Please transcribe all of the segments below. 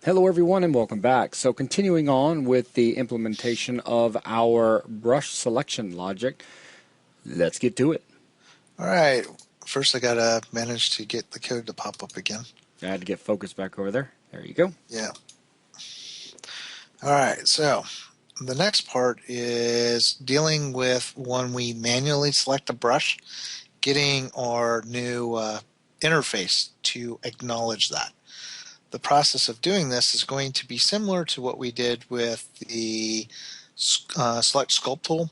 Hello everyone and welcome back. So continuing on with the implementation of our brush selection logic, let's get to it. All right. First, I gotta manage to get the code to pop up again. I had to get focus back over there. There you go. Yeah. All right. So the next part is dealing with when we manually select a brush, getting our new interface to acknowledge that. The process of doing this is going to be similar to what we did with the select sculpt tool,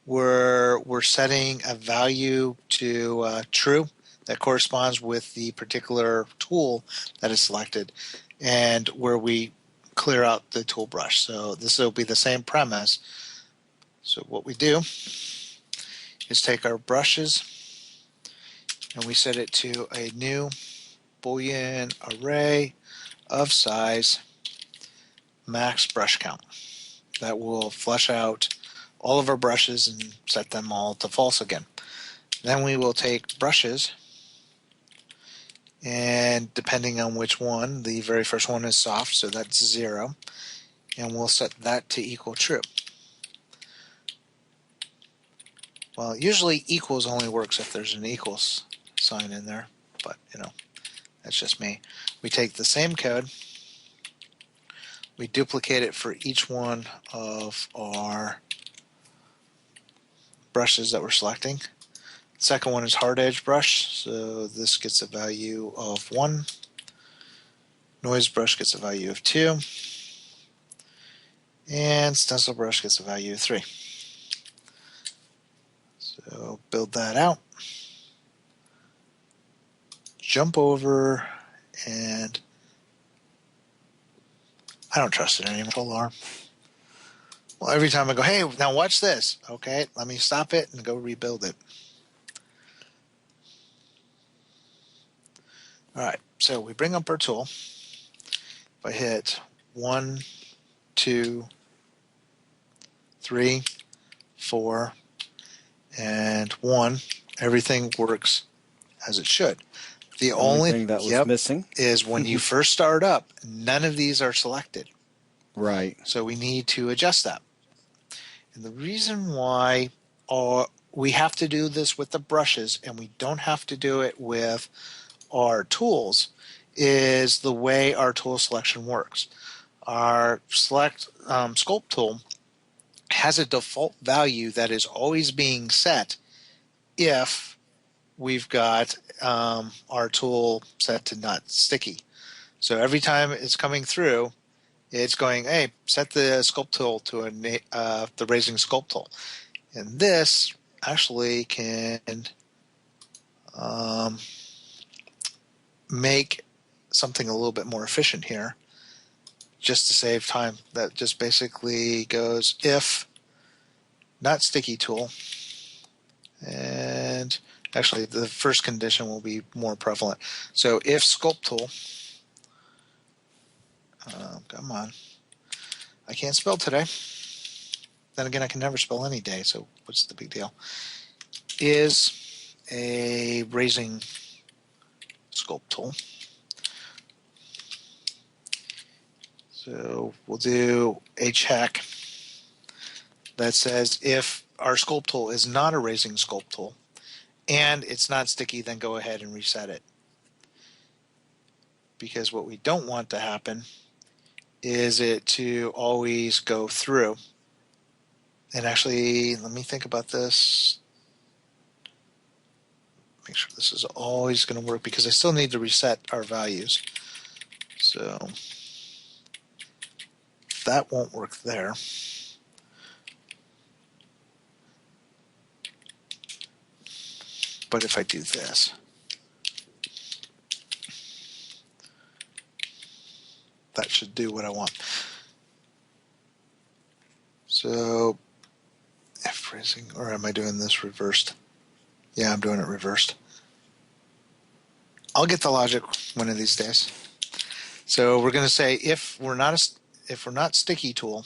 where we're setting a value to true that corresponds with the particular tool that is selected, and where we clear out the tool brush. So this will be the same premise. So what we do is take our brushes and we set it to a new Boolean array of size max brush count. That will flush out all of our brushes and set them all to false again. Then we will take brushes, and depending on which one, the very first one is soft, so that's 0, and we'll set that to equal true. Well, usually equals only works if there's an equals sign in there, but that's just me. We take the same code, we duplicate it for each one of our brushes that we're selecting. Second one is hard edge brush, so this gets a value of 1. Noise brush gets a value of 2. And stencil brush gets a value of 3. So build that out. Jump over, and I don't trust it anymore. Alarm. Well, every time I go, hey, now watch this. Okay, let me stop it and go rebuild it. All right, so we bring up our tool. If I hit 1, 2, 3, 4, and 1, everything works as it should. The only thing that was missing is when you first start up, none of these are selected. Right. So we need to adjust that. And the reason why we have to do this with the brushes and we don't have to do it with our tools is the way our tool selection works. Our select sculpt tool has a default value that is always being set if we've got our tool set to not sticky. So every time it's coming through, it's going, hey, set the sculpt tool to the raising sculpt tool. And this actually can make something a little bit more efficient here, just to save time. That just basically goes if not sticky tool, and actually the first condition will be more prevalent. So if sculpt tool, come on, I can't spell today. Then again, I can never spell any day, so what's the big deal? Is a raising sculpt tool. So we'll do a check that says if our sculpt tool is not a raising sculpt tool and it's not sticky, then go ahead and reset it. Because what we don't want to happen is it to always go through. And actually, let me think about this. Make sure this is always going to work because I still need to reset our values. So that won't work there. But if I do this, that should do what I want. So if raising, or am I doing this reversed? Yeah, I'm doing it reversed. I'll get the logic one of these days. So we're going to say if we're not sticky tool,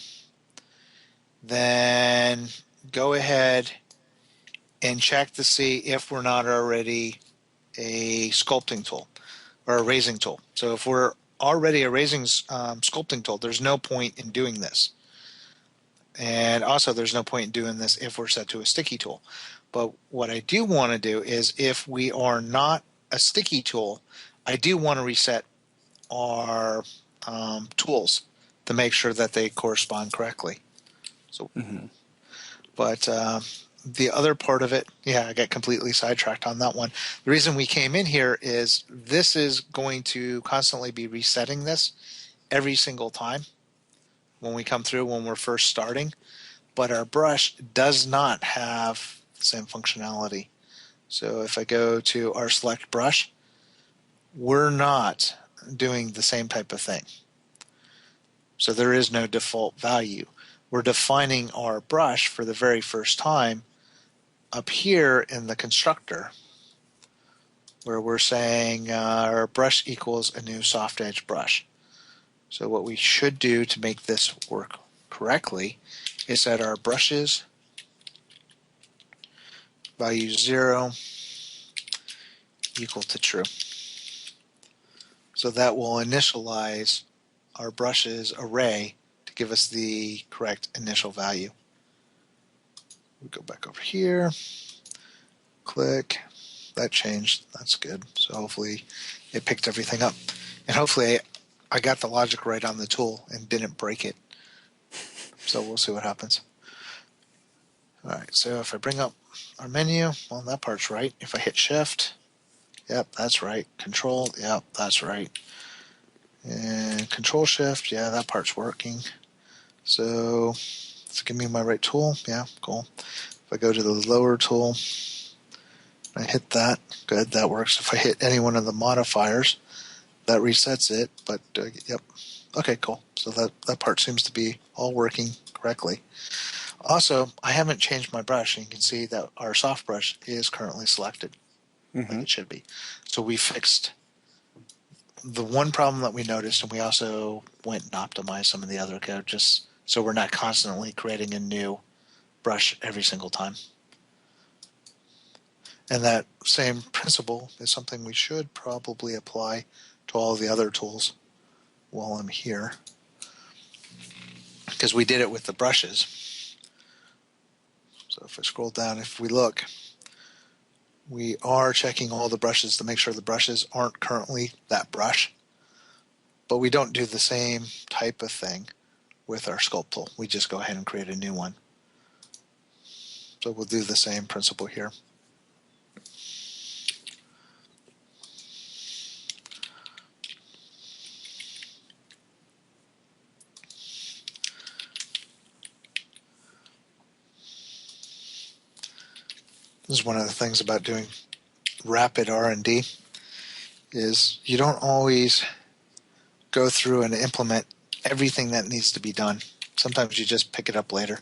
then go ahead and check to see if we're not already a sculpting tool or a raising tool. So if we're already a erasing sculpting tool, there's no point in doing this. And also there's no point in doing this if we're set to a sticky tool. But what I do want to do is, if we are not a sticky tool, I do want to reset our tools to make sure that they correspond correctly. So, but the other part of it, yeah, I got completely sidetracked on that one. The reason we came in here is this is going to constantly be resetting this every single time when we come through, when we're first starting. But our brush does not have the same functionality. So if I go to our select brush, we're not doing the same type of thing. So there is no default value. We're defining our brush for the very first time up here in the constructor, where we're saying our brush equals a new soft edge brush. So what we should do to make this work correctly is set our brushes value 0 equal to true. So that will initialize our brushes array to give us the correct initial value. We go back over here, click, that changed, that's good. So hopefully it picked everything up. And hopefully I got the logic right on the tool and didn't break it. So we'll see what happens. Alright, so if I bring up our menu, well, that part's right. If I hit shift, yep, that's right. Control, yep, that's right. And control shift, yeah, that part's working. So let's give me my right tool. Yeah, cool. If I go to the lower tool, I hit that. Good, that works. If I hit any one of the modifiers, that resets it. But yep, okay, cool. So that part seems to be all working correctly. Also, I haven't changed my brush, and you can see that our soft brush is currently selected, like it should be. So we fixed the one problem that we noticed, and we also went and optimized some of the other code just so we're not constantly creating a new brush every single time. And that same principle is something we should probably apply to all the other tools while I'm here, because we did it with the brushes. So if I scroll down, if we look, we are checking all the brushes to make sure the brushes aren't currently that brush. But we don't do the same type of thing with our sculpt tool. We just go ahead and create a new one. So we'll do the same principle here. This is one of the things about doing rapid R&D, is you don't always go through and implement everything that needs to be done. Sometimes you just pick it up later.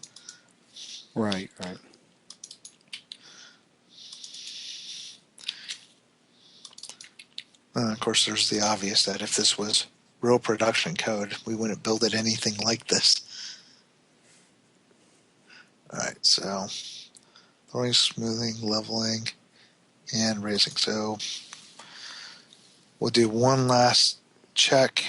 Right. Of course, there's the obvious that if this was real production code, we wouldn't build it anything like this. Alright, so lowering, smoothing, leveling, and raising. So we'll do one last check.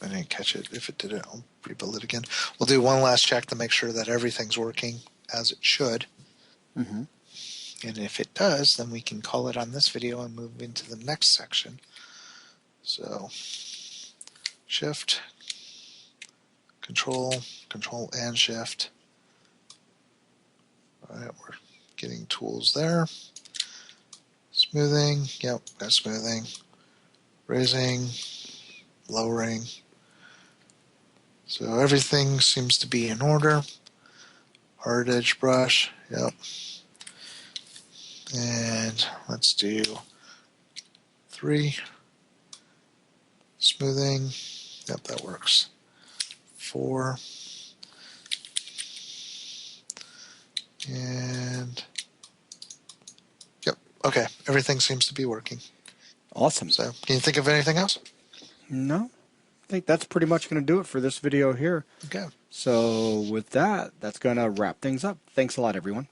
I didn't catch it. If it did it, I'll rebuild it again. We'll do one last check to make sure that everything's working as it should. And if it does, then we can call it on this video and move into the next section. So shift, control, and shift. All right, we're getting tools there. Smoothing, yep, got smoothing. Raising, lowering. So everything seems to be in order. Hard edge brush, yep. And let's do 3. Smoothing, yep, that works. 4. And yep, okay, everything seems to be working. Awesome. So, can you think of anything else? No, I think that's pretty much going to do it for this video here. Okay. So with that, that's going to wrap things up. Thanks a lot, everyone.